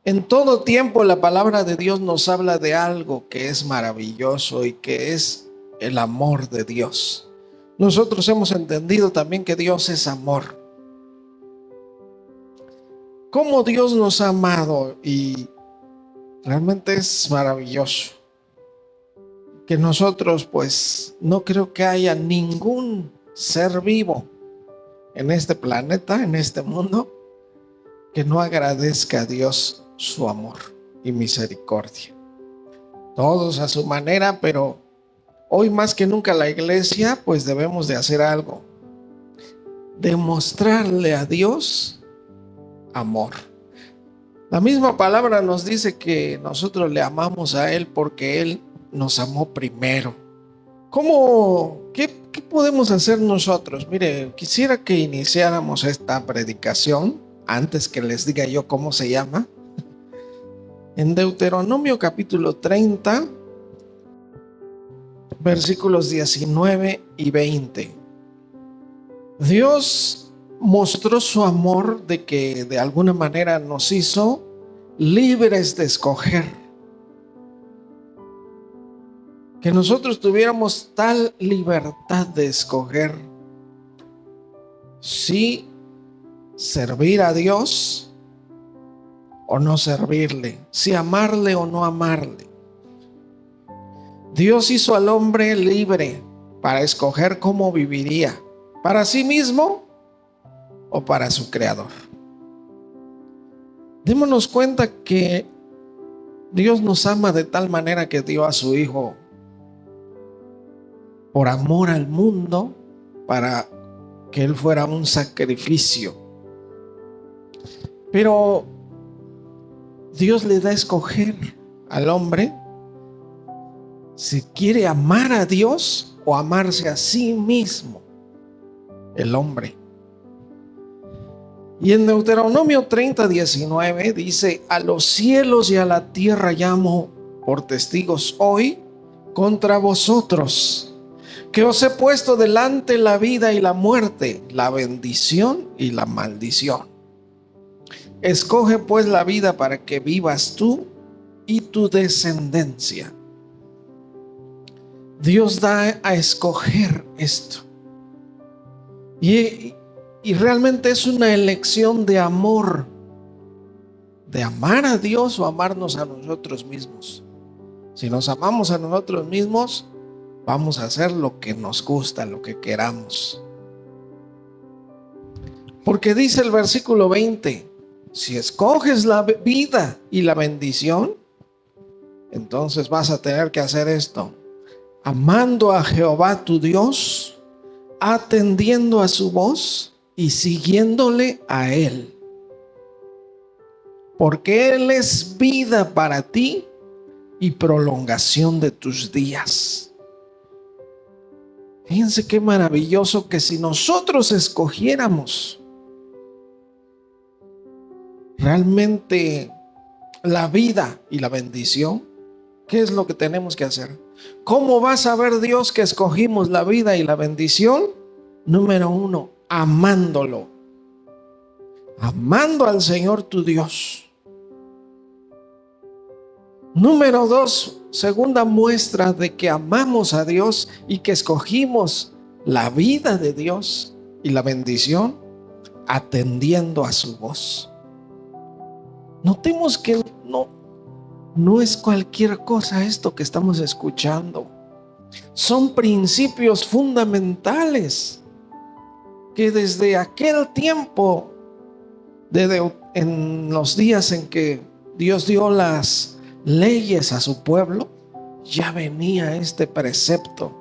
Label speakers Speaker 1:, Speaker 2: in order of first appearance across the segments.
Speaker 1: En todo tiempo la palabra de Dios nos habla de algo que es maravilloso y que es el amor de Dios. Nosotros hemos entendido también que Dios es amor. Cómo Dios nos ha amado y realmente es maravilloso. Que nosotros pues no creo que haya ningún ser vivo en este planeta, en este mundo, que no agradezca a Dios su amor y misericordia. Todos a su manera, pero hoy más que nunca la iglesia pues debemos de hacer algo. Demostrarle a Dios amor. La misma palabra nos dice que nosotros le amamos a Él porque Él nos amó primero. ¿Qué podemos hacer nosotros? Mire, quisiera que iniciáramos esta predicación antes que les diga yo cómo se llama. En Deuteronomio capítulo 30, versículos 19 y 20. Dios mostró su amor de que de alguna manera nos hizo libres de escoger. Que nosotros tuviéramos tal libertad de escoger si servir a Dios o no servirle, si amarle o no amarle. Dios hizo al hombre libre para escoger cómo viviría, para sí mismo o para su creador. Démonos cuenta que Dios nos ama de tal manera que dio a su Hijo por amor al mundo, para que Él fuera un sacrificio. Pero Dios le da a escoger al hombre si quiere amar a Dios o amarse a sí mismo, el hombre. Y en Deuteronomio 30, 19 dice: a los cielos y a la tierra llamo por testigos hoy contra vosotros, que os he puesto delante la vida y la muerte, la bendición y la maldición. Escoge pues la vida para que vivas tú y tu descendencia. Dios da a escoger esto. Y realmente es una elección de amor, de amar a Dios o amarnos a nosotros mismos. Si nos amamos a nosotros mismos, vamos a hacer lo que nos gusta, lo que queramos. Porque dice el versículo 20, si escoges la vida y la bendición, entonces vas a tener que hacer esto: amando a Jehová tu Dios, atendiendo a su voz y siguiéndole a Él. Porque Él es vida para ti y prolongación de tus días. Fíjense qué maravilloso que si nosotros escogiéramos realmente la vida y la bendición, ¿qué es lo que tenemos que hacer? ¿Cómo va a saber Dios que escogimos la vida y la bendición? Número 1, amándolo. Amando al Señor tu Dios. Número 2, segunda muestra de que amamos a Dios y que escogimos la vida de Dios y la bendición, atendiendo a su voz. Notemos que no es cualquier cosa esto que estamos escuchando. Son principios fundamentales que desde aquel tiempo, en los días en que Dios dio las leyes a su pueblo, ya venía este precepto: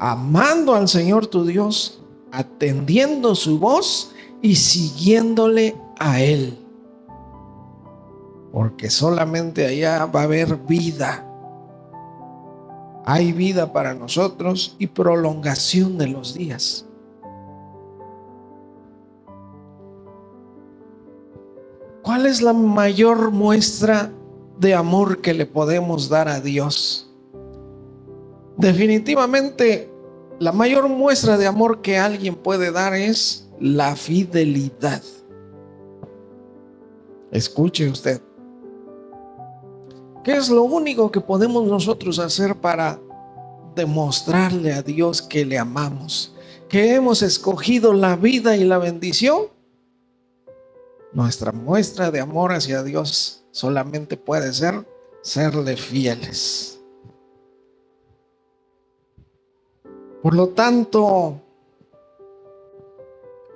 Speaker 1: amando al Señor tu Dios, atendiendo su voz y siguiéndole a Él. Porque solamente allá va a haber vida. Hay vida para nosotros y prolongación de los días. ¿Cuál es la mayor muestra de amor que le podemos dar a Dios? Definitivamente, la mayor muestra de amor que alguien puede dar es la fidelidad. Escuche usted. ¿Qué es lo único que podemos nosotros hacer para demostrarle a Dios que le amamos? Que hemos escogido la vida y la bendición. Nuestra muestra de amor hacia Dios solamente puede ser serle fieles. Por lo tanto,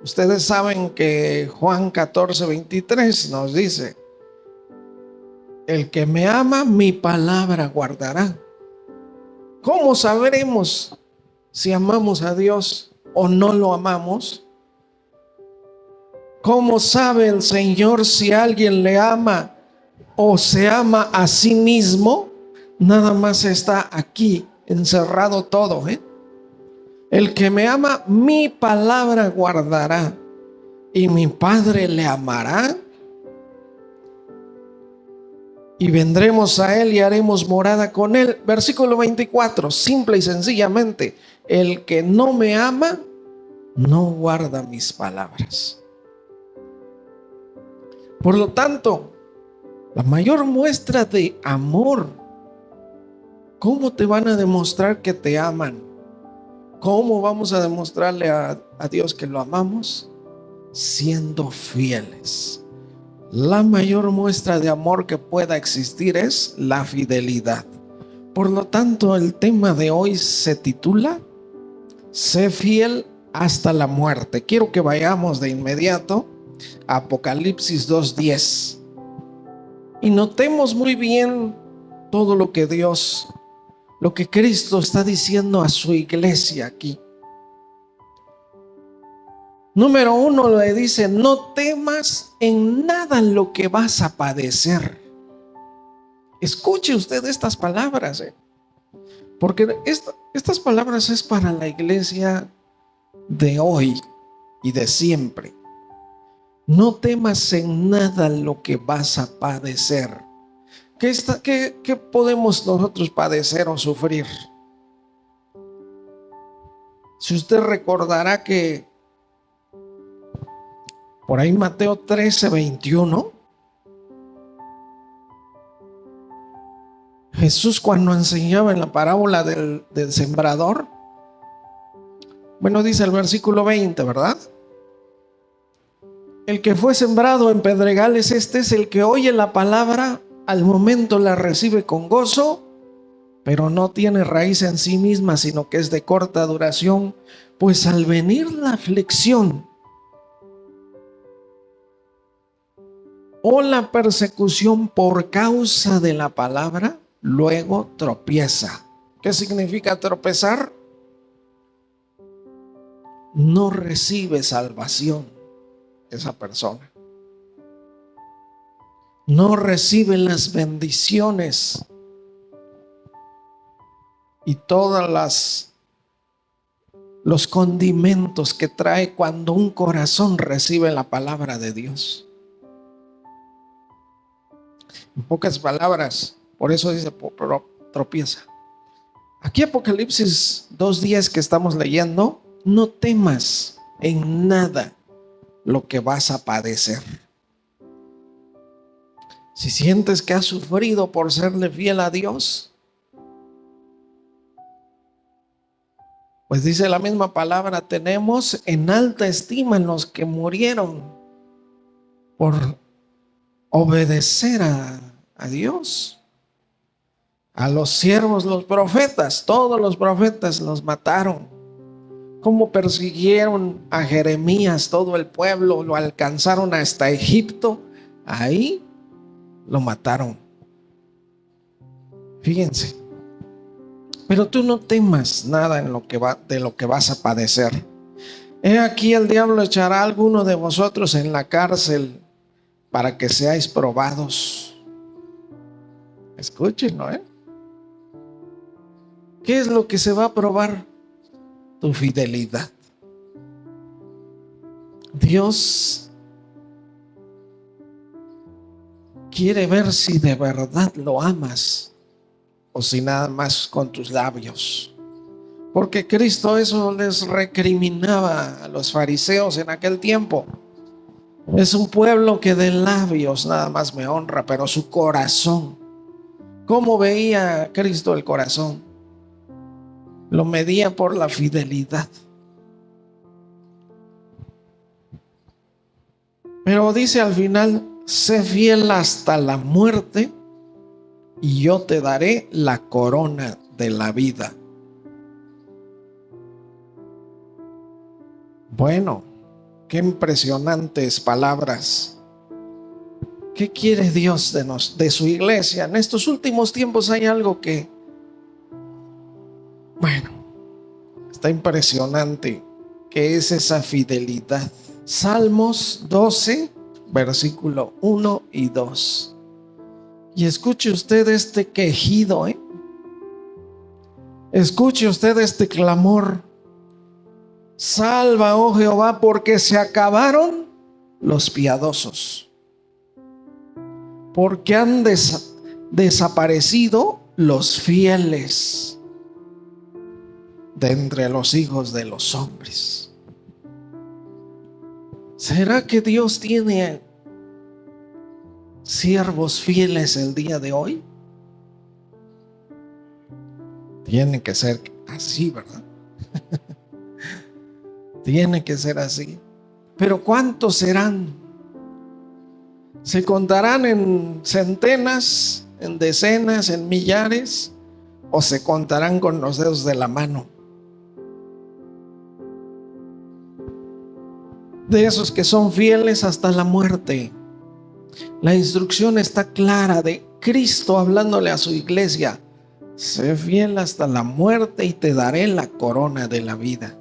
Speaker 1: ustedes saben que Juan 14:23 nos dice: el que me ama, mi palabra guardará. ¿Cómo sabremos si amamos a Dios o no lo amamos? ¿Cómo sabe el Señor si alguien le ama o se ama a sí mismo? Nada más está aquí encerrado todo, ¿eh? El que me ama, mi palabra guardará, y mi Padre le amará, y vendremos a él y haremos morada con él. Versículo 24, simple y sencillamente: el que no me ama, no guarda mis palabras. Por lo tanto, la mayor muestra de amor, ¿cómo te van a demostrar que te aman? ¿Cómo vamos a demostrarle a Dios que lo amamos? Siendo fieles. La mayor muestra de amor que pueda existir es la fidelidad. Por lo tanto, el tema de hoy se titula Sé fiel hasta la muerte. Quiero que vayamos de inmediato a Apocalipsis 2:10 y notemos muy bien todo lo que Dios, lo que Cristo está diciendo a su iglesia aquí. Número 1 le dice: no temas en nada lo que vas a padecer. Escuche usted estas palabras, porque estas palabras es para la iglesia de hoy y de siempre. No temas en nada lo que vas a padecer. ¿Qué podemos nosotros padecer o sufrir? Si usted recordará que por ahí Mateo 13:21, Jesús, cuando enseñaba en la parábola del sembrador, bueno, dice el versículo 20, ¿verdad? El que fue sembrado en pedregales, este es el que oye la palabra, al momento la recibe con gozo, pero no tiene raíz en sí misma, sino que es de corta duración, pues al venir la aflicción o la persecución por causa de la palabra, luego tropieza. ¿Qué significa tropezar? No recibe salvación esa persona. No recibe las bendiciones y todas los condimentos que trae cuando un corazón recibe la palabra de Dios. En pocas palabras, por eso dice tropieza. Aquí Apocalipsis 2:10 que estamos leyendo: no temas en nada lo que vas a padecer. Si sientes que has sufrido por serle fiel a Dios, pues dice la misma palabra: tenemos en alta estima en los que murieron por obedecer a Dios. A los siervos, los profetas, todos los profetas los mataron. Cómo persiguieron a Jeremías, todo el pueblo, lo alcanzaron hasta Egipto, ahí lo mataron. Fíjense. Pero tú no temas nada de lo que vas a padecer. He aquí el diablo echará a alguno de vosotros en la cárcel para que seáis probados. Escuchen, ¿no? ¿Qué es lo que se va a probar? Tu fidelidad. Dios quiere ver si de verdad lo amas o si nada más con tus labios. Porque Cristo eso les recriminaba a los fariseos en aquel tiempo. Es un pueblo que de labios nada más me honra, pero su corazón, ¿cómo veía Cristo el corazón? Lo medía por la fidelidad. Pero dice al final, sé fiel hasta la muerte y yo te daré la corona de la vida. Bueno, qué impresionantes palabras. ¿Qué quiere Dios de su iglesia? En estos últimos tiempos hay algo que, bueno, está impresionante, que es esa fidelidad. Salmos 12, versículo 1 y 2. Y escuche usted este quejido, escuche usted este clamor. Salva, oh Jehová, porque se acabaron los piadosos, porque han desaparecido los fieles de entre los hijos de los hombres. ¿Será que Dios tiene siervos fieles el día de hoy? Tiene que ser así, ¿verdad? Tiene que ser así. Pero ¿cuántos serán? ¿Se contarán en centenas, en decenas, en millares? ¿O se contarán con los dedos de la mano? De esos que son fieles hasta la muerte. La instrucción está clara de Cristo hablándole a su iglesia. Sé fiel hasta la muerte y te daré la corona de la vida.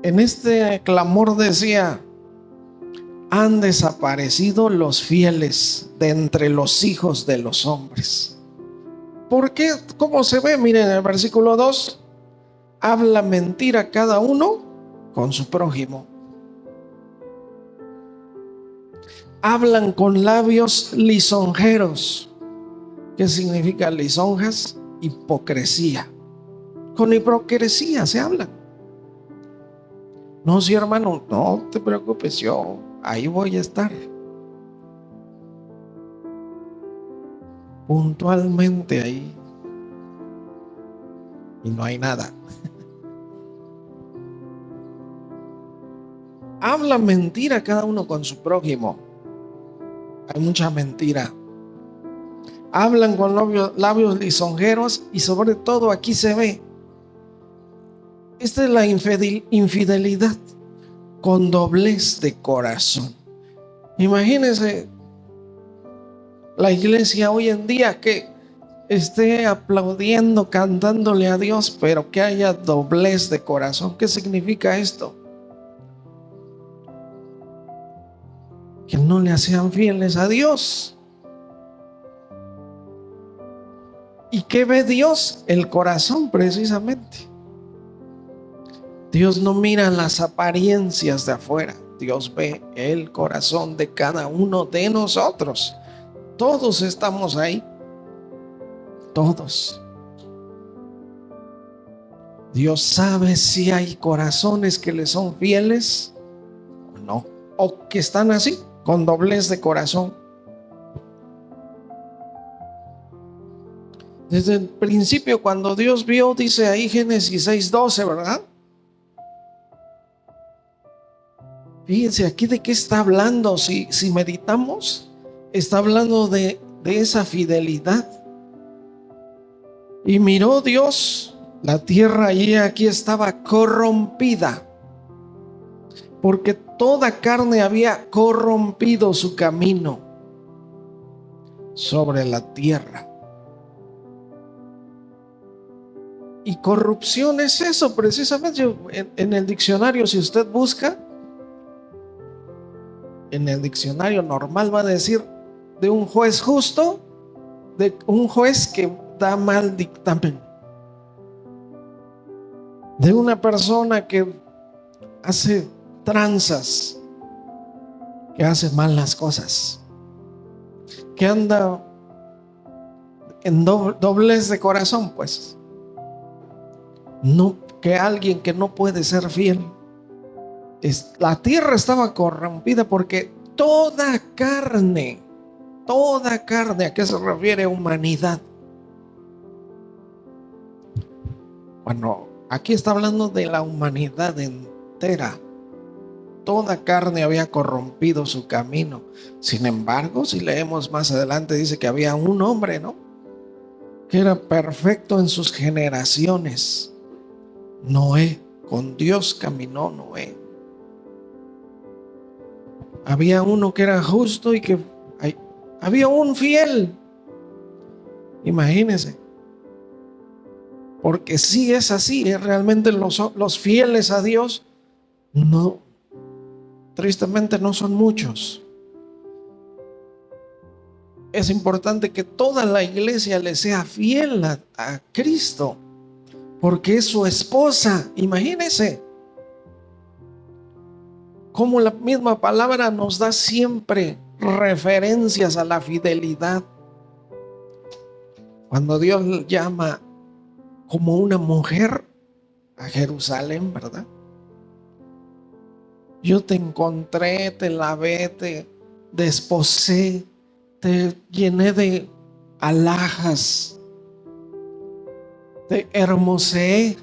Speaker 1: En este clamor decía, han desaparecido los fieles de entre los hijos de los hombres. ¿Por qué? ¿Cómo se ve? Miren en el versículo 2, habla mentira cada uno con su prójimo. Hablan con labios lisonjeros. ¿Qué significa lisonjas? Hipocresía. Con hipocresía se habla. No, sí, hermano, no te preocupes, yo ahí voy a estar. Puntualmente ahí. Y no hay nada. Habla mentira cada uno con su prójimo. Hay mucha mentira. Hablan con labios lisonjeros y sobre todo aquí se ve. Esta es la infidelidad con doblez de corazón. Imagínense la iglesia hoy en día que esté aplaudiendo, cantándole a Dios, pero que haya doblez de corazón. ¿Qué significa esto? Que no le sean fieles a Dios. ¿Y qué ve Dios? El corazón, precisamente. Dios no mira las apariencias de afuera. Dios ve el corazón de cada uno de nosotros. Todos estamos ahí. Todos. Dios sabe si hay corazones que le son fieles o no. O que están así, con doblez de corazón. Desde el principio, cuando Dios vio, dice ahí Génesis 6:12, ¿verdad? Fíjense aquí de qué está hablando. Si meditamos, está hablando de esa fidelidad. Y miró Dios la tierra y aquí estaba corrompida, porque toda carne había corrompido su camino sobre la tierra. Y corrupción es eso, precisamente. En el diccionario, si usted busca, en el diccionario normal va a decir de un juez justo, de un juez que da mal dictamen, de una persona que hace tranzas, que hace malas cosas, que anda en doblez de corazón, pues. No, que alguien que no puede ser fiel. La tierra estaba corrompida porque toda carne, ¿a qué se refiere humanidad? Bueno, aquí está hablando de la humanidad entera. Toda carne había corrompido su camino. Sin embargo, si leemos más adelante, dice que había un hombre, ¿no?, que era perfecto en sus generaciones. Noé. Con Dios caminó Noé. Había uno que era justo y que había un fiel. Imagínense. Porque sí es así, realmente los fieles a Dios, no, tristemente no son muchos. Es importante que toda la iglesia le sea fiel a Cristo, porque es su esposa. Imagínense cómo la misma palabra nos da siempre referencias a la fidelidad. Cuando Dios llama como una mujer a Jerusalén, ¿verdad? Yo te encontré, te lavé, te desposé, te llené de alhajas, te hermoseé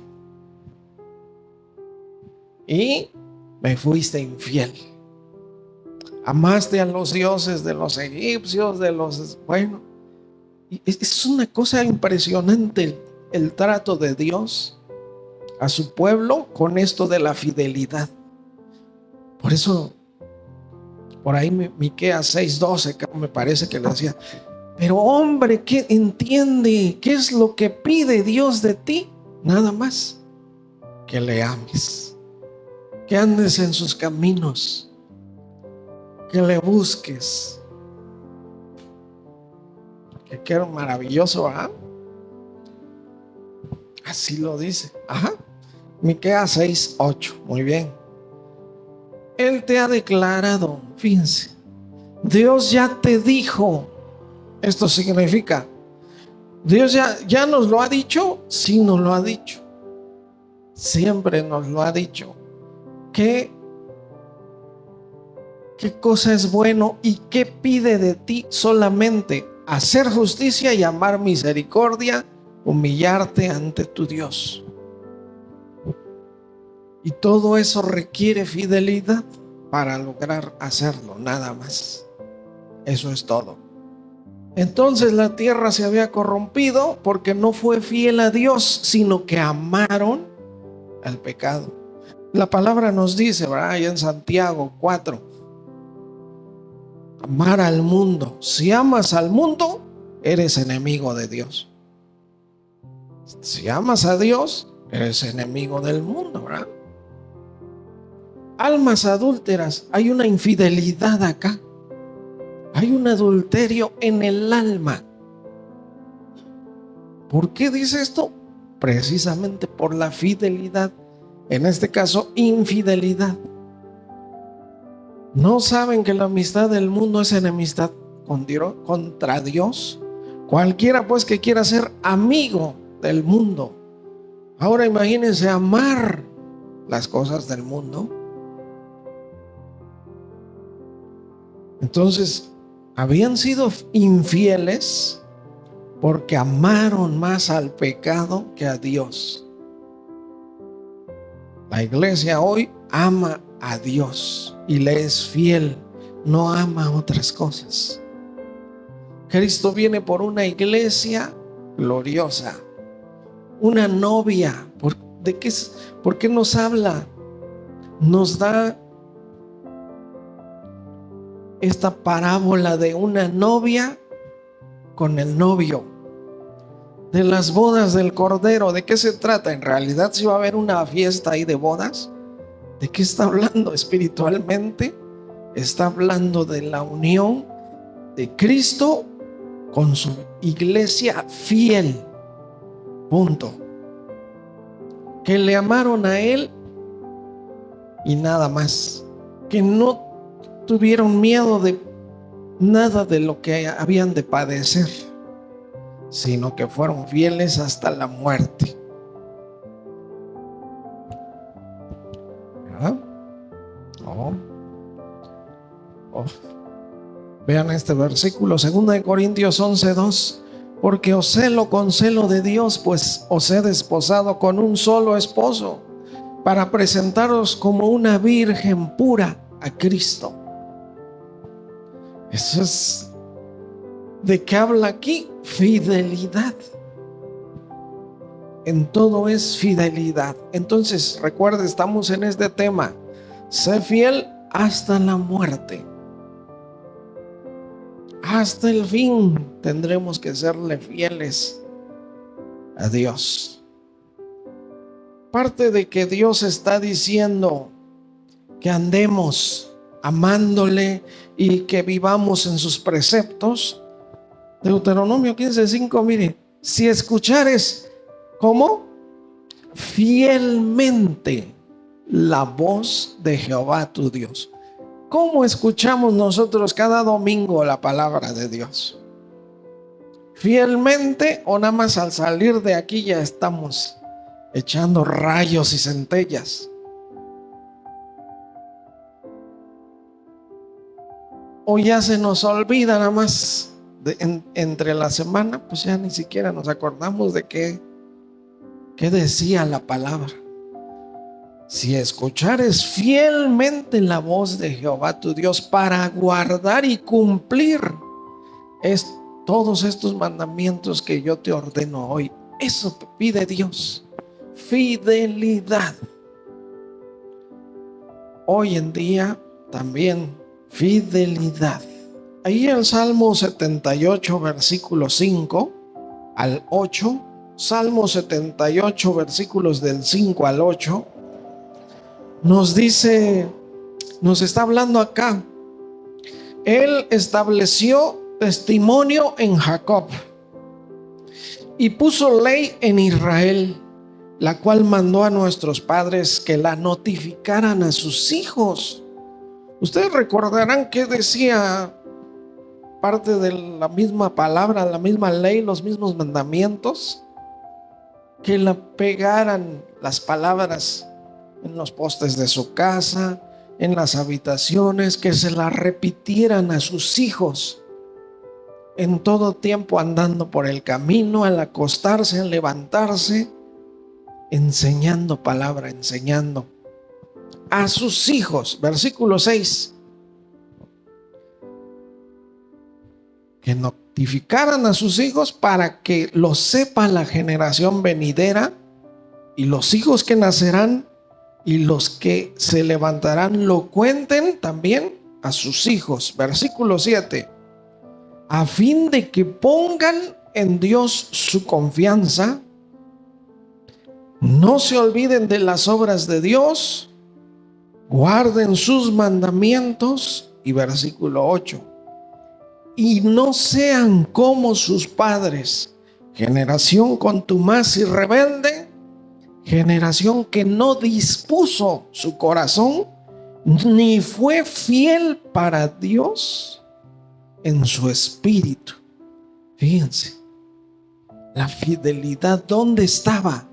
Speaker 1: y me fuiste infiel. Amaste a los dioses de los egipcios, bueno, es una cosa impresionante el trato de Dios a su pueblo con esto de la fidelidad. Por eso, por ahí Miqueas 6:12, me parece que le decía: pero hombre, ¿qué entiende? ¿Qué es lo que pide Dios de ti? Nada más que le ames, que andes en sus caminos, que le busques. Que qué maravilloso, ¿ah? Así lo dice. Ajá. Miqueas 6:8. Muy bien. Él te ha declarado, fíjense, Dios ya te dijo. Esto significa, Dios ya nos lo ha dicho. Sí, nos lo ha dicho. Siempre nos lo ha dicho. ¿Qué cosa es bueno y qué pide de ti? Solamente hacer justicia y amar misericordia, humillarte ante tu Dios. Y todo eso requiere fidelidad para lograr hacerlo, nada más. Eso es todo. Entonces la tierra se había corrompido porque no fue fiel a Dios, sino que amaron al pecado. La palabra nos dice, ¿verdad?, allá en Santiago 4, amar al mundo. Si amas al mundo, eres enemigo de Dios. Si amas a Dios, eres enemigo del mundo, ¿verdad? Almas adúlteras, hay una infidelidad acá. Hay un adulterio en el alma. ¿Por qué dice esto? Precisamente por la fidelidad. En este caso, infidelidad. ¿No saben que la amistad del mundo es enemistad contra Dios? Cualquiera pues que quiera ser amigo del mundo. Ahora imagínense amar las cosas del mundo. Entonces, habían sido infieles porque amaron más al pecado que a Dios. La iglesia hoy ama a Dios y le es fiel, no ama otras cosas. Cristo viene por una iglesia gloriosa, una novia. ¿Por qué nos habla? Nos da esta parábola de una novia con el novio, de las bodas del Cordero. ¿De qué se trata? En realidad, si va a haber una fiesta ahí de bodas, ¿de qué está hablando espiritualmente? Está hablando de la unión de Cristo con su iglesia fiel. Punto. Que le amaron a Él y nada más. Que no tuvieron miedo de nada de lo que habían de padecer, sino que fueron fieles hasta la muerte. ¿Verdad? Oh, oh. Vean este versículo, 2 Corintios 11:2. Porque os celo con celo de Dios, pues os he desposado con un solo esposo, para presentaros como una virgen pura a Cristo. Eso es de qué habla aquí: fidelidad. En todo es fidelidad. Entonces, recuerda, estamos en este tema: sé fiel hasta la muerte. Hasta el fin tendremos que serle fieles a Dios. Parte de que Dios está diciendo que andemos amándole y que vivamos en sus preceptos. Deuteronomio 15:5, mire: si escuchares, ¿cómo? Fielmente la voz de Jehová tu Dios. ¿Cómo escuchamos nosotros cada domingo la palabra de Dios? ¿Fielmente o nada más al salir de aquí ya estamos echando rayos y centellas? ¿O ya se nos olvida nada más entre la semana? Pues ya ni siquiera nos acordamos de qué decía la palabra. Si escuchares fielmente la voz de Jehová tu Dios para guardar y cumplir todos estos mandamientos que yo te ordeno hoy. Eso pide Dios: fidelidad. Hoy en día también fidelidad. Ahí en Salmo 78, versículo 5 al 8, Salmo 78, versículos del 5 al 8, nos dice, nos está hablando acá: Él estableció testimonio en Jacob y puso ley en Israel, la cual mandó a nuestros padres que la notificaran a sus hijos. Ustedes recordarán que decía parte de la misma palabra, la misma ley, los mismos mandamientos, que la pegaran las palabras en los postes de su casa, en las habitaciones, que se la repitieran a sus hijos en todo tiempo, andando por el camino, al acostarse, al levantarse, enseñando palabra, enseñando a sus hijos. Versículo 6: que notificaran a sus hijos para que lo sepa la generación venidera, y los hijos que nacerán y los que se levantarán lo cuenten también a sus hijos. Versículo 7: a fin de que pongan en Dios su confianza, no se olviden de las obras de Dios, guarden sus mandamientos. Y versículo 8: y no sean como sus padres, generación contumaz y rebelde, generación que no dispuso su corazón, ni fue fiel para Dios en su espíritu. Fíjense, la fidelidad, ¿dónde estaba?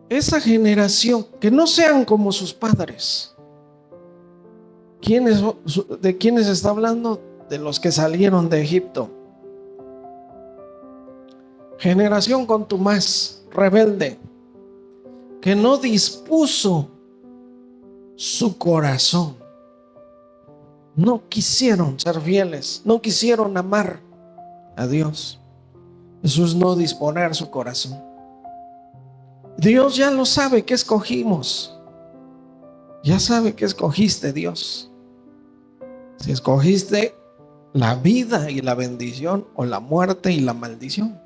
Speaker 1: Esa generación, que no sean como sus padres. ¿De quiénes está hablando? De los que salieron de Egipto. Generación contumaz, rebelde, que no dispuso su corazón. No quisieron ser fieles, no quisieron amar a Dios. Eso es no disponer su corazón. Dios ya lo sabe que escogimos. Ya sabe que escogiste, Dios. Si escogiste la vida y la bendición, o la muerte y la maldición.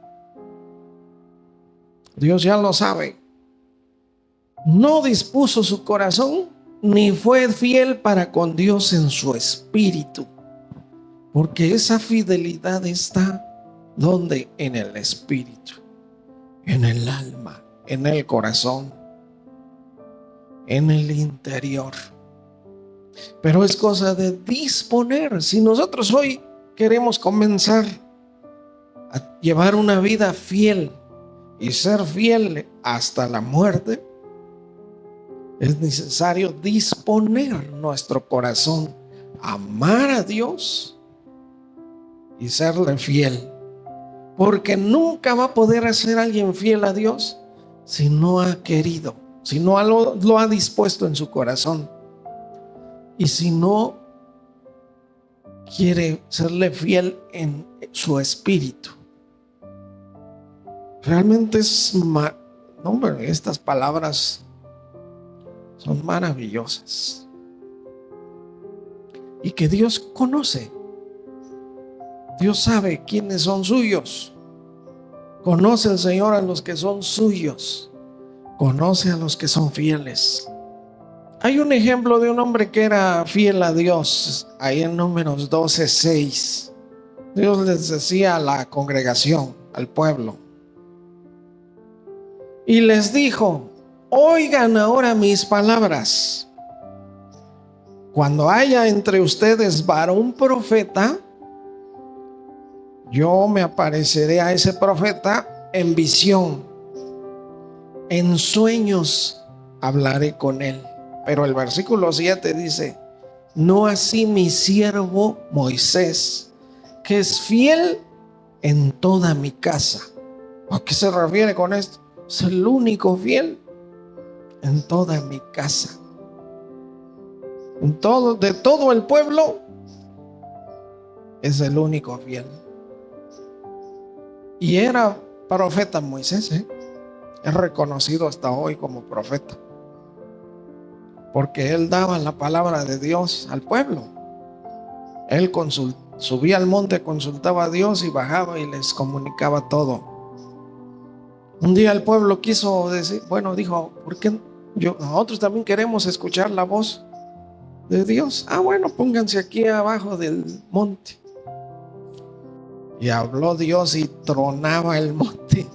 Speaker 1: Dios ya lo sabe. No dispuso su corazón, ni fue fiel para con Dios en su espíritu. Porque esa fidelidad está, ¿dónde? En el espíritu, en el alma, en el corazón, en el interior. Pero es cosa de disponer. Si nosotros hoy queremos comenzar a llevar una vida fiel y ser fiel hasta la muerte, Es necesario disponer nuestro corazón a amar a Dios y serle fiel. Porque nunca va a poder ser alguien fiel a Dios si no ha querido, si no lo ha dispuesto en su corazón y si no quiere serle fiel en su espíritu. Realmente estas palabras son maravillosas y que Dios conoce. Dios sabe quiénes son suyos. Conoce el Señor a los que son suyos. Conoce a los que son fieles. Hay un ejemplo de un hombre que era fiel a Dios, ahí en Números 12:6. Dios les decía a la congregación, al pueblo, y les dijo: oigan ahora mis palabras. Cuando haya entre ustedes varón profeta, yo me apareceré a ese profeta en visión, en sueños hablaré con él. Pero el versículo 7 dice: no así mi siervo Moisés, que es fiel en toda mi casa. ¿A qué se refiere con esto? Es el único fiel en toda mi casa. De todo el pueblo, es el único fiel. Y era profeta Moisés, es reconocido hasta hoy como profeta, porque él daba la palabra de Dios al pueblo. Él subía al monte, consultaba a Dios y bajaba y les comunicaba todo. Un día el pueblo quiso decir, dijo: ¿por qué nosotros también queremos escuchar la voz de Dios? Bueno, pónganse aquí abajo del monte. Y habló Dios y tronaba el monte.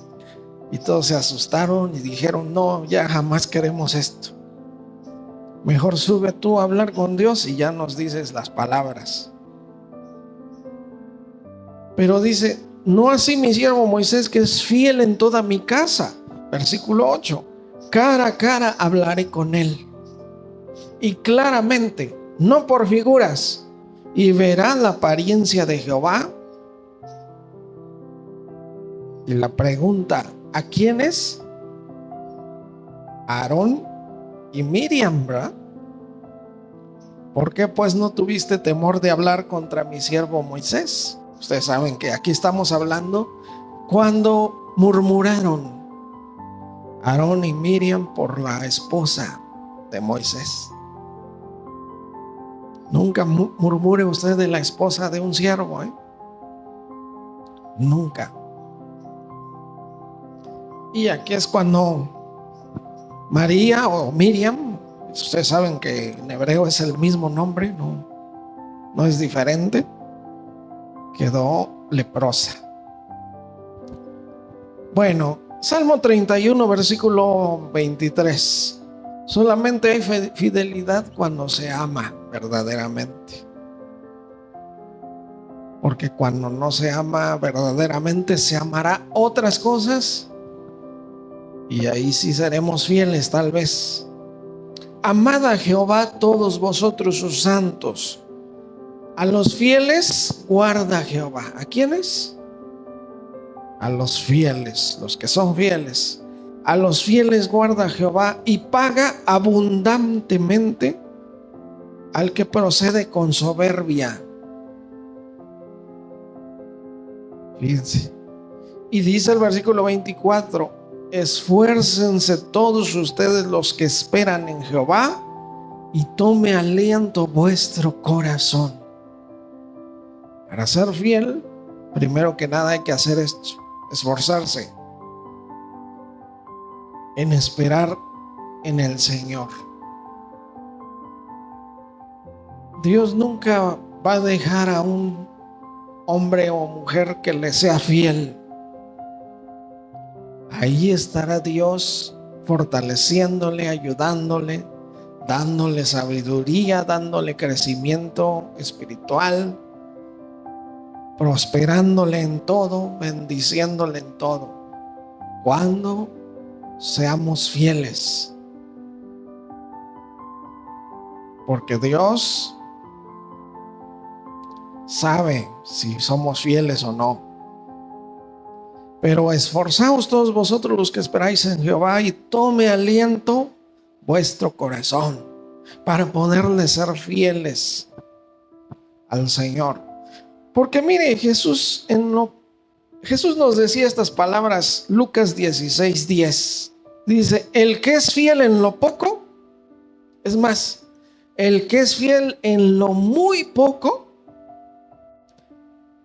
Speaker 1: Y todos se asustaron y dijeron: no, ya jamás queremos esto. Mejor sube tú a hablar con Dios y ya nos dices las palabras. Pero dice: no así mi siervo Moisés, que es fiel en toda mi casa. Versículo 8: cara a cara hablaré con él, y claramente, no por figuras, y verá la apariencia de Jehová. Y la pregunta: ¿a quiénes? Aarón y Miriam, ¿verdad? ¿Por qué pues no tuviste temor de hablar contra mi siervo Moisés? Ustedes saben que aquí estamos hablando cuando murmuraron Aarón y Miriam por la esposa de Moisés. Nunca murmure usted de la esposa de un siervo, Nunca. Y aquí es cuando María o Miriam, ustedes saben que en hebreo es el mismo nombre, no es diferente, quedó leprosa. Salmo 31, versículo 23. Solamente hay fidelidad cuando se ama verdaderamente. Porque cuando no se ama verdaderamente, se amará otras cosas y ahí sí seremos fieles tal vez. Amad a Jehová todos vosotros sus santos. A los fieles guarda Jehová. ¿A quiénes? A los fieles, los que son fieles. A los fieles guarda Jehová y paga abundantemente al que procede con soberbia. Fíjense. Y dice el versículo 24: esfuércense todos ustedes los que esperan en Jehová y tome aliento vuestro corazón. Para ser fiel, primero que nada hay que hacer esto: esforzarse en esperar en el Señor. Dios nunca va a dejar a un hombre o mujer que le sea fiel. Ahí estará Dios fortaleciéndole, ayudándole, dándole sabiduría, dándole crecimiento espiritual, prosperándole en todo, bendiciéndole en todo, cuando seamos fieles. porque Dios sabe si somos fieles o no. Pero esforzaos todos vosotros los que esperáis en Jehová, y tome aliento vuestro corazón para poderle ser fieles al Señor. Porque mire, Jesús nos decía estas palabras, Lucas 16:10. Dice, el que es fiel en lo poco, es más, el que es fiel en lo muy poco,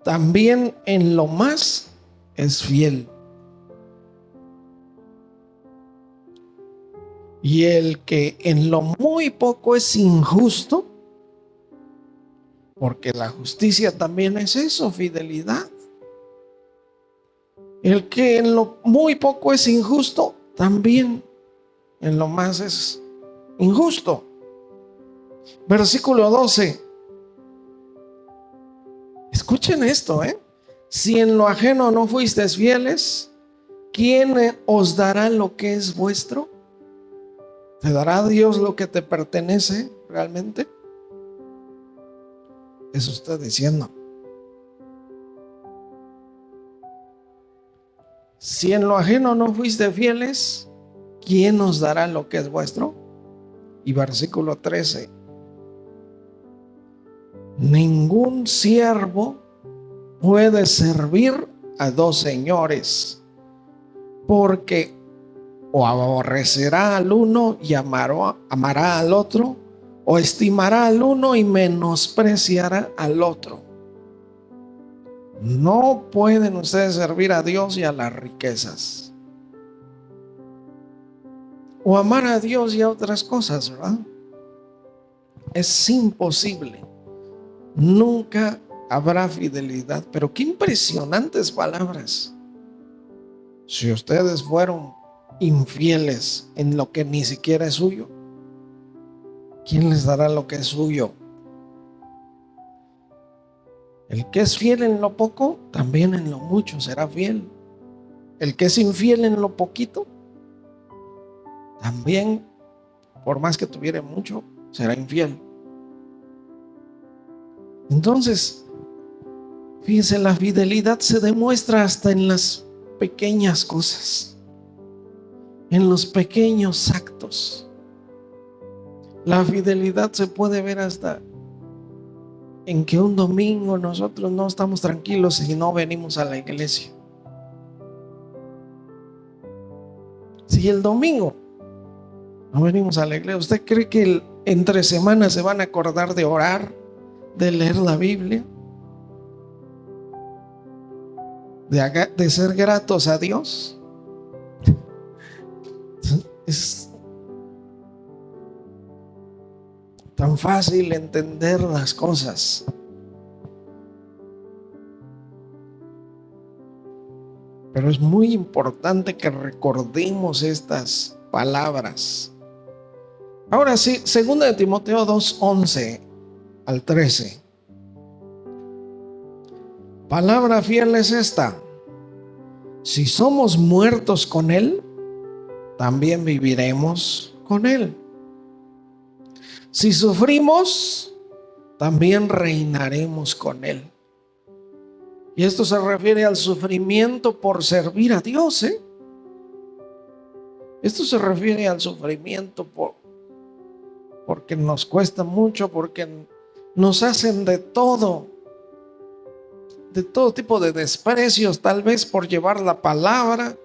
Speaker 1: también en lo más es fiel. Y el que en lo muy poco es injusto, porque la justicia también es eso, fidelidad. El que en lo muy poco es injusto, también en lo más es injusto. Versículo 12. Escuchen esto, Si en lo ajeno no fuisteis fieles, ¿quién os dará lo que es vuestro? ¿Te dará Dios lo que te pertenece realmente? Eso está diciendo. Si en lo ajeno no fuiste fieles, ¿quién os dará lo que es vuestro? Y versículo 13. Ningún siervo puede servir a dos señores, porque o aborrecerá al uno y amará al otro, o estimará al uno y menospreciará al otro. No pueden ustedes servir a Dios y a las riquezas, o amar a Dios y a otras cosas, ¿verdad? Es imposible. Nunca habrá fidelidad. Pero qué impresionantes palabras. Si ustedes fueron infieles en lo que ni siquiera es suyo, ¿quién les dará lo que es suyo? El que es fiel en lo poco, también en lo mucho será fiel. El que es infiel en lo poquito, también, por más que tuviera mucho, será infiel. Entonces, fíjense, la fidelidad se demuestra hasta en las pequeñas cosas, en los pequeños actos. La fidelidad se puede ver hasta en que un domingo nosotros no estamos tranquilos si no venimos a la iglesia. Si el domingo no venimos a la iglesia, ¿usted cree que entre semanas se van a acordar de orar, de leer la Biblia, de ser gratos a Dios? Es tan fácil entender las cosas. Pero es muy importante que recordemos estas palabras. Ahora sí, 2 de Timoteo 2:11 al 13. Palabra fiel es esta: si somos muertos con Él, también viviremos con Él. Si sufrimos, también reinaremos con Él. Y esto se refiere al sufrimiento por servir a Dios, Esto se refiere al sufrimiento porque nos cuesta mucho, porque nos hacen de todo tipo de desprecios, tal vez por llevar la palabra,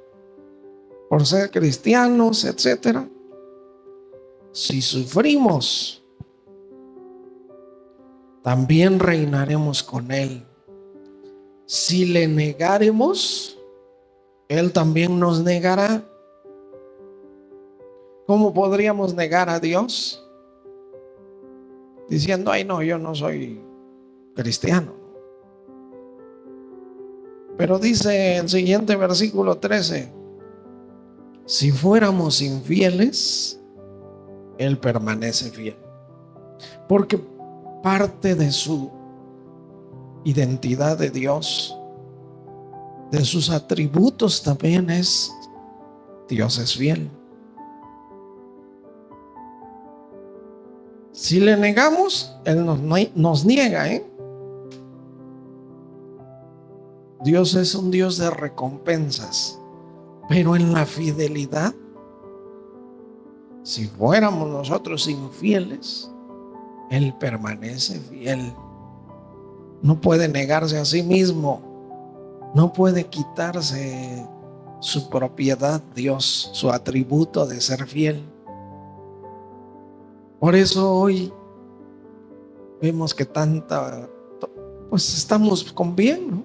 Speaker 1: por ser cristianos, etc. Si sufrimos, también reinaremos con Él. Si le negaremos, Él también nos negará. ¿Cómo podríamos negar a Dios? Diciendo, ay no, yo no soy cristiano. Pero dice el siguiente versículo 13, si fuéramos infieles, Él permanece fiel. Porque parte de su identidad de Dios, de sus atributos también es, Dios es fiel. Si le negamos, Él nos niega, ¿eh? Dios es un Dios de recompensas, pero en la fidelidad, si fuéramos nosotros infieles, Él permanece fiel. No puede negarse a sí mismo, no puede quitarse su propiedad, Dios, su atributo de ser fiel. Por eso hoy vemos que pues estamos con bien, ¿no?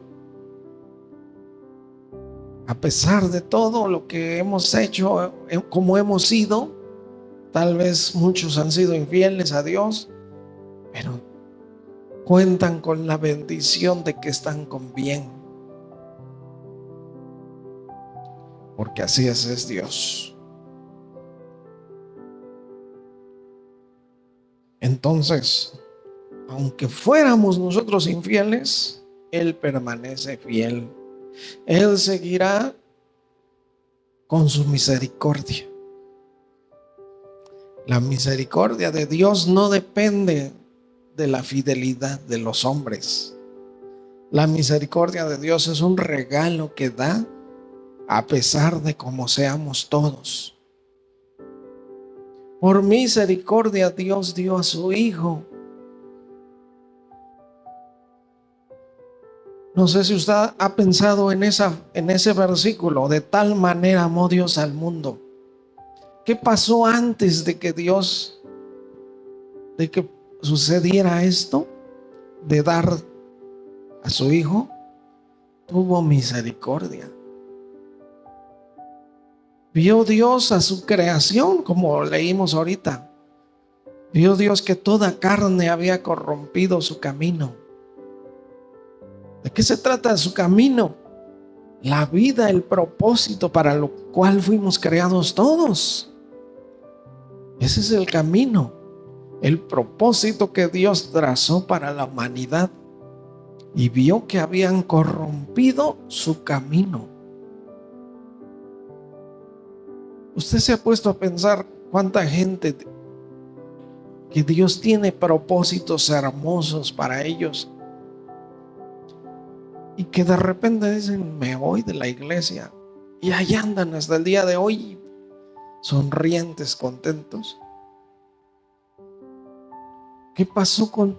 Speaker 1: A pesar de todo lo que hemos hecho, como hemos sido, tal vez muchos han sido infieles a Dios, pero cuentan con la bendición de que están con bien. Porque así es Dios. Entonces, aunque fuéramos nosotros infieles, Él permanece fiel. Él seguirá con su misericordia. La misericordia de Dios no depende de la fidelidad de los hombres. La misericordia de Dios es un regalo que da a pesar de cómo seamos todos. Por misericordia Dios dio a su Hijo. No sé si usted ha pensado en ese versículo: de tal manera amó Dios al mundo. ¿Qué pasó antes de que sucediera esto, de dar a su Hijo? Tuvo misericordia. Vio Dios a su creación, como leímos ahorita. Vio Dios que toda carne había corrompido su camino. ¿De qué se trata su camino? La vida, el propósito para lo cual fuimos creados todos. Ese es el camino, el propósito que Dios trazó para la humanidad. Y vio que habían corrompido su camino. Usted se ha puesto a pensar cuánta gente que Dios tiene propósitos hermosos para ellos, y que de repente dicen: me voy de la iglesia, y ahí andan hasta el día de hoy, sonrientes, contentos. ¿Qué pasó con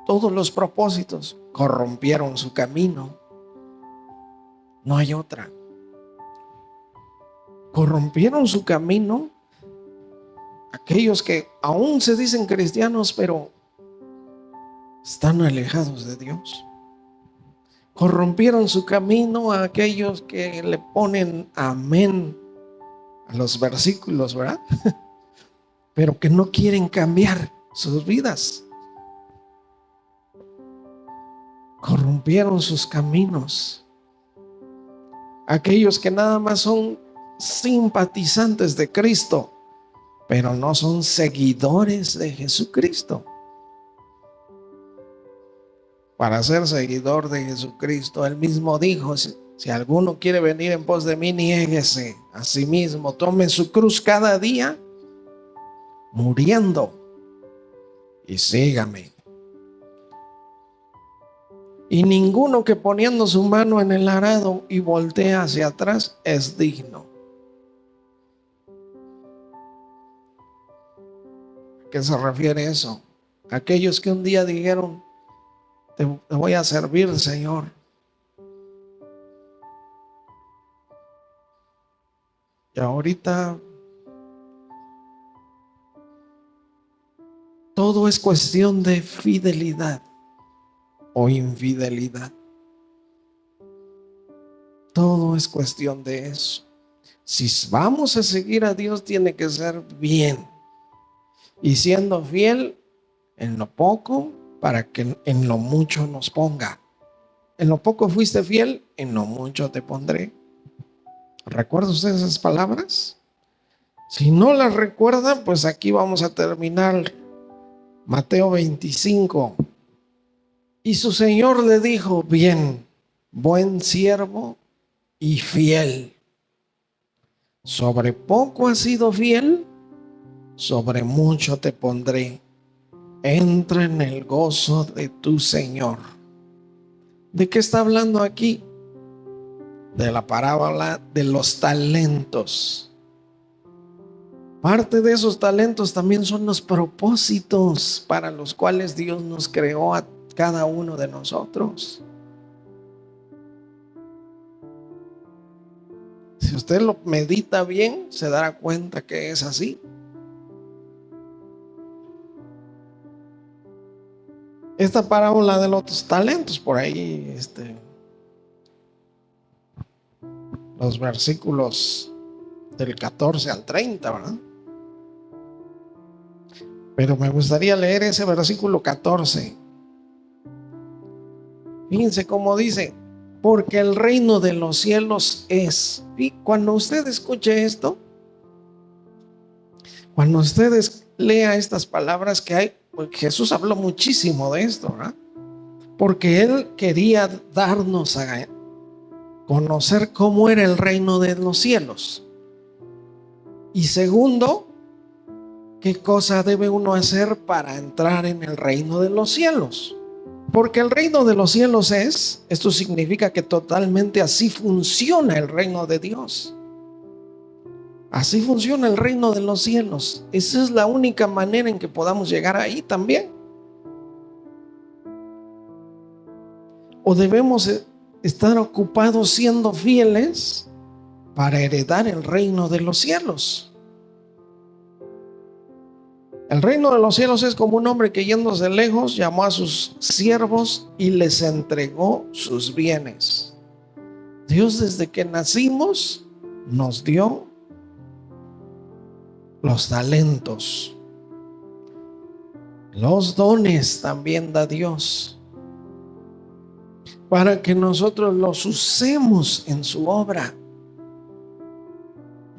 Speaker 1: todos los propósitos? Corrompieron su camino. No hay otra. Corrompieron su camino aquellos que aún se dicen cristianos, pero están alejados de Dios. Corrompieron su camino a aquellos que le ponen amén a los versículos, ¿verdad? Pero que no quieren cambiar sus vidas. Corrompieron sus caminos. Aquellos que nada más son simpatizantes de Cristo, pero no son seguidores de Jesucristo. Para ser seguidor de Jesucristo, Él mismo dijo: si alguno quiere venir en pos de mí, niéguese a sí mismo, tome su cruz cada día, muriendo, y sígame. Y ninguno que poniendo su mano en el arado y voltea hacia atrás es digno. ¿A qué se refiere eso? Aquellos que un día dijeron: te voy a servir, Señor. Y ahorita todo es cuestión de fidelidad o infidelidad. Todo es cuestión de eso. Si vamos a seguir a Dios, tiene que ser bien. Y siendo fiel en lo poco, para que en lo mucho nos ponga. En lo poco fuiste fiel, en lo mucho te pondré. ¿Recuerda usted esas palabras? Si no las recuerdan, pues aquí vamos a terminar. Mateo 25. Y su Señor le dijo: bien, buen siervo y fiel. Sobre poco has sido fiel, sobre mucho te pondré. entra en el gozo de tu Señor. ¿De qué está hablando aquí? De la parábola de los talentos. Parte de esos talentos también son los propósitos para los cuales Dios nos creó a cada uno de nosotros. Si usted lo medita bien, se dará cuenta que es así. Esta parábola de los talentos, por ahí, los versículos del 14 al 30, ¿verdad? Pero me gustaría leer ese versículo 14. Fíjense cómo dice: porque el reino de los cielos es. Y cuando usted escuche esto, cuando ustedes lea estas palabras que hay, porque Jesús habló muchísimo de esto, ¿verdad? Porque Él quería darnos a conocer cómo era el reino de los cielos. Y segundo, ¿qué cosa debe uno hacer para entrar en el reino de los cielos? Porque el reino de los cielos esto significa que totalmente así funciona el reino de Dios. Así funciona el reino de los cielos. Esa es la única manera en que podamos llegar ahí también. O debemos estar ocupados siendo fieles para heredar el reino de los cielos. El reino de los cielos es como un hombre que, yéndose lejos, llamó a sus siervos y les entregó sus bienes. Dios, desde que nacimos, nos dio los talentos. Los dones también da Dios, para que nosotros los usemos en su obra.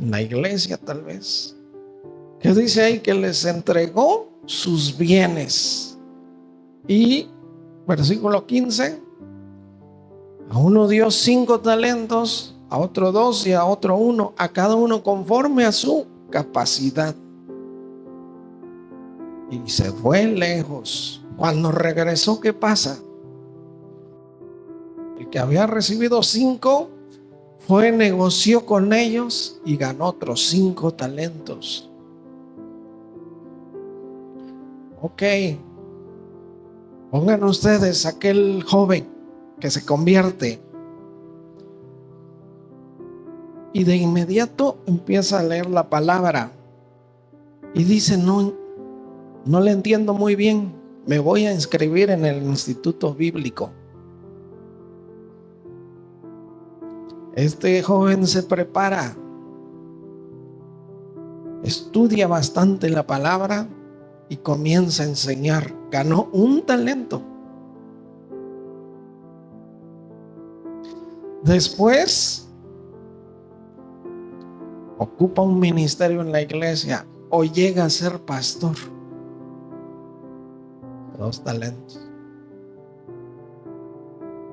Speaker 1: En la iglesia, tal vez. Que dice ahí que les entregó sus bienes. Y versículo 15: a uno dio 5 talentos, a otro 2 y a otro 1, a cada uno conforme a su capacidad. Y se fue lejos. Cuando regresó, ¿qué pasa? El que había recibido 5 fue, negoció con ellos y ganó otros 5 talentos. Ok, pongan ustedes aquel joven que se convierte y de inmediato empieza a leer la palabra y dice: no le entiendo muy bien, me voy a inscribir en el instituto bíblico. Este joven se prepara, estudia bastante la palabra y comienza a enseñar. Ganó un talento. Después ocupa un ministerio en la iglesia o llega a ser pastor. 2 talentos.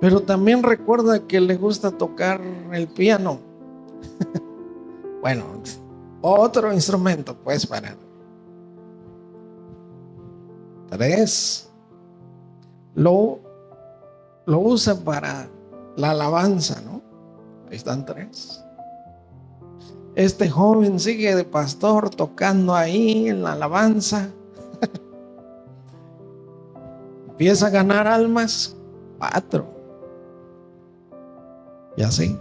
Speaker 1: Pero también recuerda que le gusta tocar el piano. Bueno, otro instrumento, pues, para 3. Lo usa para la alabanza, ¿no? Ahí están 3. Este joven sigue de pastor tocando ahí en la alabanza. Empieza a ganar almas, 4. Y así.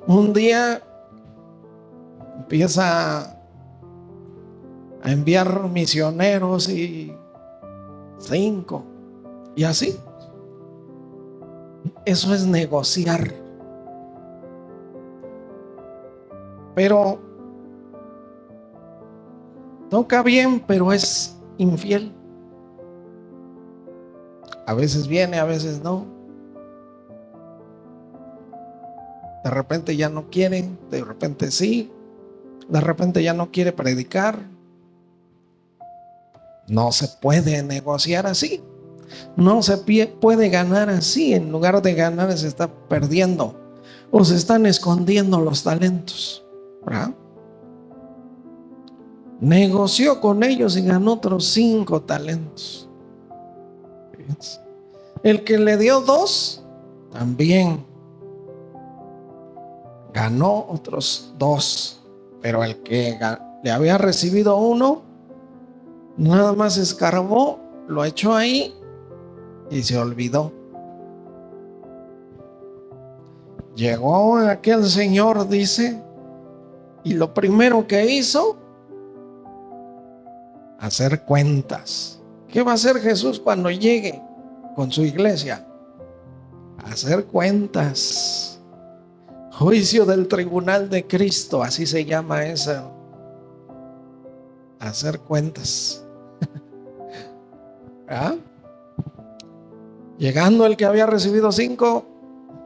Speaker 1: Un día empieza a enviar misioneros y 5. Y así. Eso es negociar. Pero toca bien, pero es infiel. A veces viene, a veces no. De repente ya no quiere, de repente sí. De repente ya no quiere predicar. No se puede negociar así. No se puede ganar así. En lugar de ganar, se está perdiendo o se están escondiendo los talentos, ¿verdad? negoció con ellos y ganó otros 5 talentos. Fíjense. El que le dio 2 también ganó otros 2, pero el que le había recibido 1 nada más escarbó, lo echó ahí y se olvidó. Llegó aquel señor, dice, y lo primero que hizo, hacer cuentas. ¿Qué va a hacer Jesús cuando llegue con su iglesia? Hacer cuentas. Juicio del tribunal de Cristo, así se llama eso. Hacer cuentas. ¿Ah? Llegando el que había recibido 5,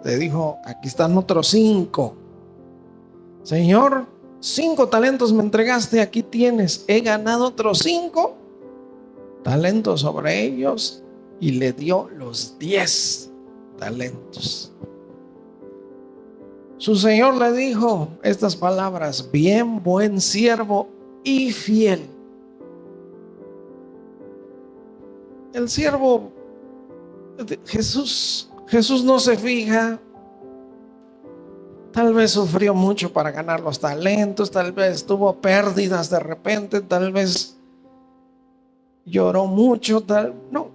Speaker 1: le dijo: aquí están otros 5. Señor, 5 talentos me entregaste, aquí tienes. He ganado otros 5 talentos sobre ellos, y le dio los 10 talentos. Su señor le dijo estas palabras: bien, buen siervo y fiel. El siervo, Jesús no se fija. Tal vez sufrió mucho para ganar los talentos, tal vez tuvo pérdidas de repente, tal vez lloró mucho, no,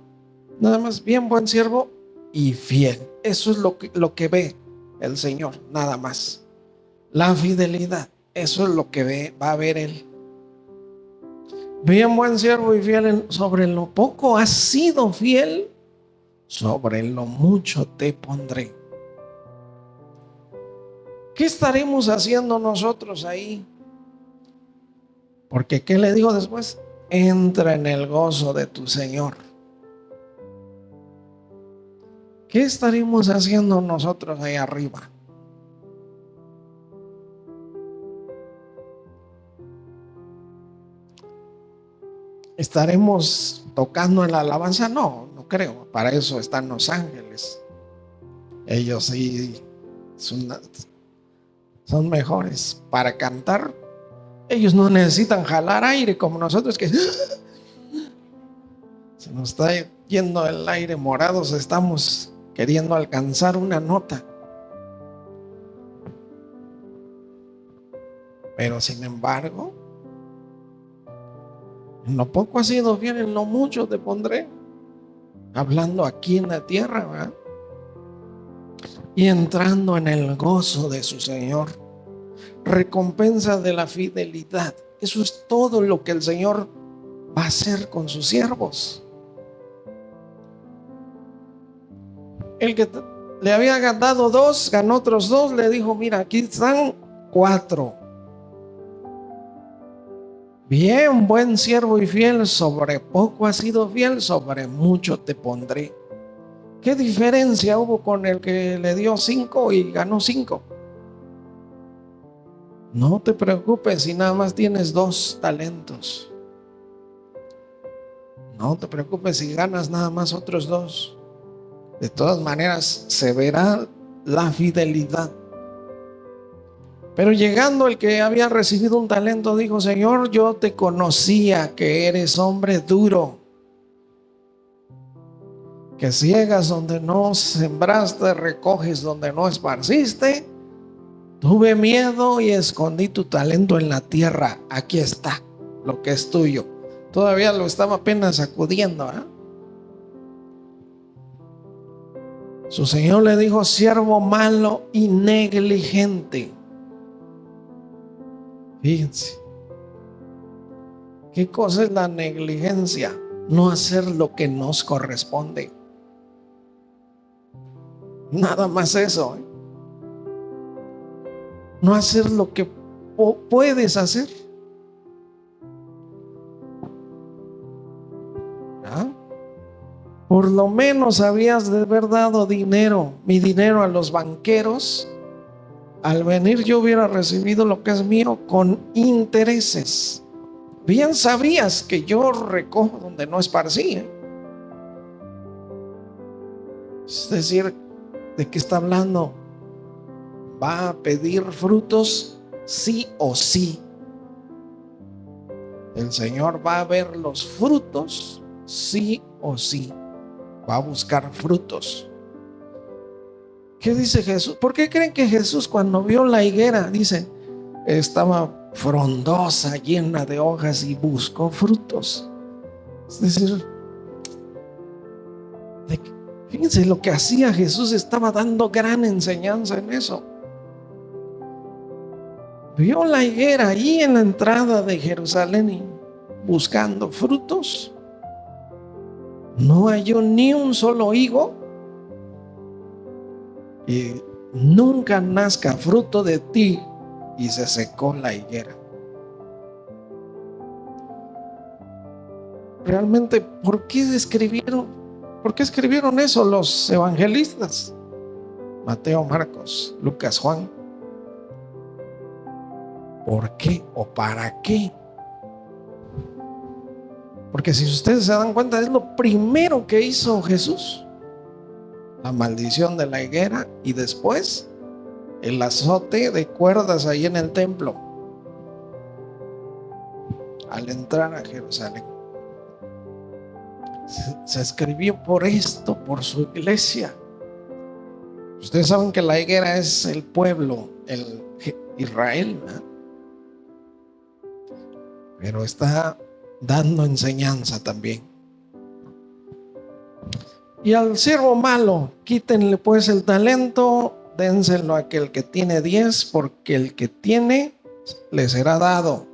Speaker 1: nada más bien, buen siervo y fiel. Eso es lo que ve el Señor, nada más. La fidelidad, eso es lo que va a ver Él. Bien, buen siervo y fiel, sobre lo poco has sido fiel, sobre lo mucho te pondré. ¿Qué estaremos haciendo nosotros ahí? Porque ¿qué le digo después? Entra en el gozo de tu Señor. ¿Qué estaremos haciendo nosotros ahí arriba? ¿Estaremos tocando en la alabanza? No, no creo. Para eso están los ángeles. Ellos sí son mejores para cantar. Ellos no necesitan jalar aire como nosotros, que se nos está yendo el aire morados, estamos queriendo alcanzar una nota. Pero sin embargo, en lo poco has sido fiel, en lo mucho te pondré. Hablando aquí en la tierra, ¿verdad? Y entrando en el gozo de su Señor. Recompensa de la fidelidad. Eso es todo lo que el Señor va a hacer con sus siervos. El que le había ganado 2, ganó otros 2, le dijo: mira, aquí están 4. Bien, buen siervo y fiel, sobre poco has sido fiel, sobre mucho te pondré. ¿Qué diferencia hubo con el que le dio 5 y ganó 5? No te preocupes si nada más tienes 2 talentos. No te preocupes si ganas nada más otros 2. De todas maneras, se verá la fidelidad. Pero llegando el que había recibido un talento, dijo: Señor, yo te conocía que eres hombre duro, que ciegas donde no sembraste, recoges donde no esparciste. Tuve miedo y escondí tu talento en la tierra. Aquí está lo que es tuyo. Todavía lo estaba apenas sacudiendo, ¿eh? Su señor le dijo: siervo malo y negligente. Fíjense, ¿qué cosa es la negligencia? No hacer lo que nos corresponde. Nada más eso, ¿eh? No hacer lo que puedes hacer. ¿Ah? Por lo menos habías de haber dado dinero, mi dinero, a los banqueros. Al venir yo hubiera recibido lo que es mío con intereses. Bien sabías que yo recojo donde no esparcí, ¿eh? Es decir, ¿de qué está hablando? Va a pedir frutos sí o sí. El Señor va a ver los frutos, sí o sí. Va a buscar frutos. ¿Qué dice Jesús? ¿Por qué creen que Jesús, cuando vio la higuera, dice, estaba frondosa, llena de hojas, y buscó frutos? Es decir, fíjense lo que hacía Jesús, estaba dando gran enseñanza en eso. Vio la higuera ahí en la entrada de Jerusalén y buscando frutos. No halló ni un solo higo, y nunca nazca fruto de ti, y se secó la higuera. Realmente, ¿por qué escribieron eso los evangelistas? Mateo, Marcos, Lucas, Juan. ¿Por qué o para qué? Porque si ustedes se dan cuenta, es lo primero que hizo Jesús. La maldición de la higuera y después el azote de cuerdas ahí en el templo al entrar a Jerusalén. Se escribió por esto, por su iglesia. Ustedes saben que la higuera es el pueblo, el Israel, ¿no? Pero está dando enseñanza también. Y al siervo malo, quítenle pues el talento, dénselo a aquel que tiene 10, porque el que tiene le será dado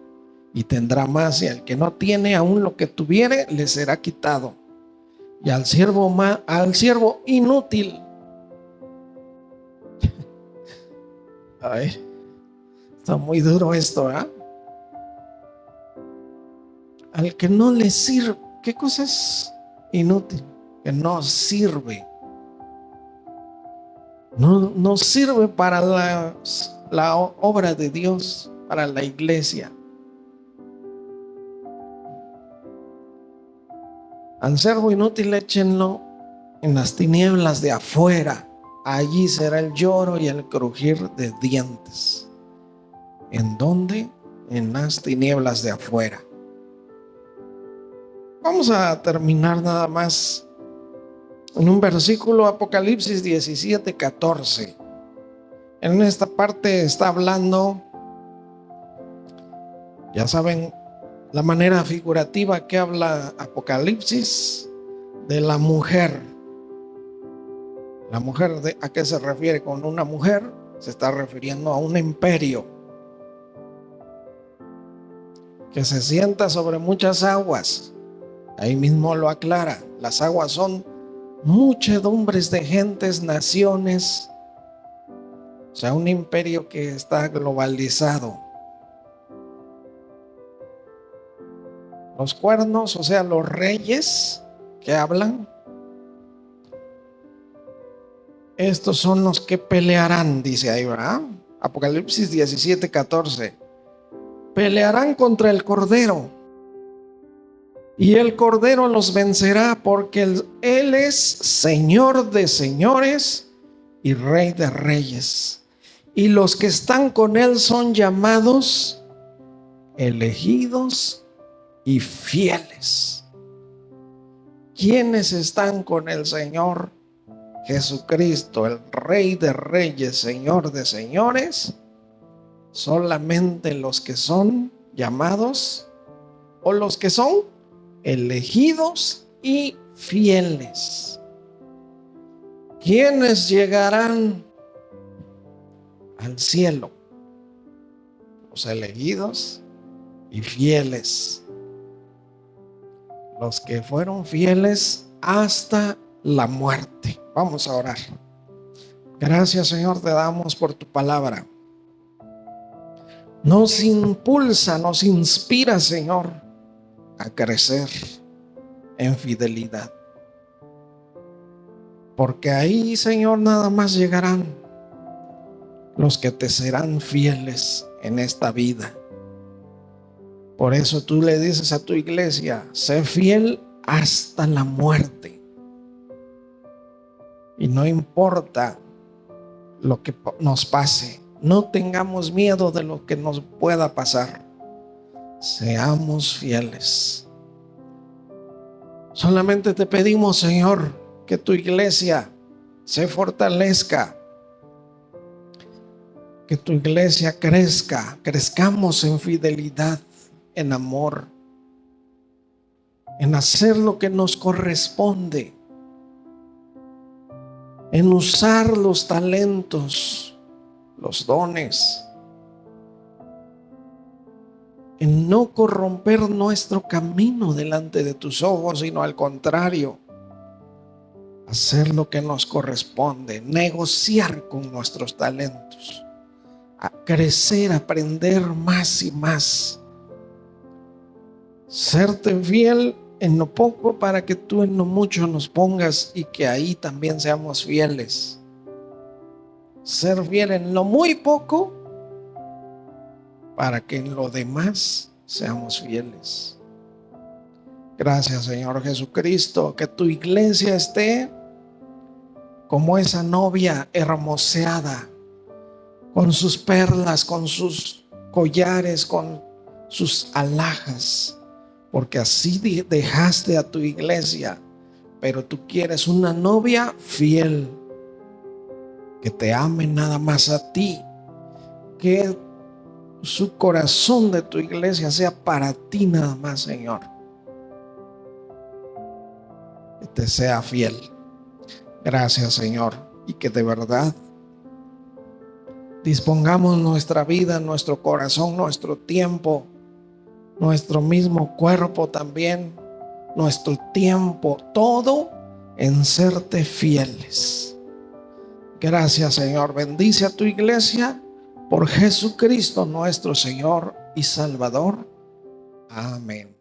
Speaker 1: y tendrá más, y al que no tiene, aún lo que tuviere le será quitado. Y al siervo inútil, ay, está muy duro esto, ¿eh? Al que no le sirve. ¿Qué cosa es inútil? Que no sirve. No sirve para la obra de Dios, para la iglesia. Al siervo inútil échenlo en las tinieblas de afuera. Allí será el lloro y el crujir de dientes. ¿En dónde? En las tinieblas de afuera. Vamos a terminar nada más en un versículo, Apocalipsis 17:14. En esta parte está hablando, ya saben, la manera figurativa que habla Apocalipsis de la mujer. La mujer, ¿a qué se refiere con una mujer? Se está refiriendo a un imperio que se sienta sobre muchas aguas. Ahí mismo lo aclara. Las aguas son muchedumbres de gentes, naciones. O sea, un imperio que está globalizado. Los cuernos, o sea, los reyes que hablan, estos son los que pelearán, dice ahí, ¿verdad? Apocalipsis 17:14. Pelearán contra el Cordero, y el Cordero los vencerá, porque Él es Señor de señores y Rey de reyes. Y los que están con Él son llamados, elegidos y fieles. ¿Quiénes están con el Señor Jesucristo, el Rey de reyes, Señor de señores? Solamente los que son llamados, o los que son elegidos y fieles. ¿Quiénes llegarán al cielo? Los elegidos y fieles. Los que fueron fieles hasta la muerte. Vamos a orar. Gracias, Señor, te damos por tu palabra. Nos impulsa, nos inspira, Señor, a crecer en fidelidad. Porque ahí, Señor, nada más llegarán los que te serán fieles en esta vida. Por eso tú le dices a tu iglesia, sé fiel hasta la muerte. Y no importa lo que nos pase, no tengamos miedo de lo que nos pueda pasar. seamos fieles. Solamente te pedimos, Señor, que tu iglesia se fortalezca, que tu iglesia crezcamos en fidelidad, en amor, en hacer lo que nos corresponde, en usar los talentos, los dones, en no corromper nuestro camino delante de tus ojos, sino al contrario, hacer lo que nos corresponde, negociar con nuestros talentos, a crecer, aprender más y más, serte fiel en lo poco para que tú en lo mucho nos pongas y que ahí también seamos fieles. Ser fiel en lo muy poco para que en lo demás seamos fieles. Gracias, Señor Jesucristo, que tu iglesia esté como esa novia hermoseada, con sus perlas, con sus collares, con sus alhajas, porque así dejaste a tu iglesia, pero tú quieres una novia fiel, que te ame nada más a ti, que su corazón de tu iglesia sea para ti nada más, Señor, que te sea fiel. Gracias, Señor, y que de verdad dispongamos nuestra vida, nuestro corazón, nuestro tiempo, nuestro mismo cuerpo también, nuestro tiempo, todo en serte fieles. Gracias, Señor. Bendice a tu iglesia por Jesucristo nuestro Señor y Salvador. Amén.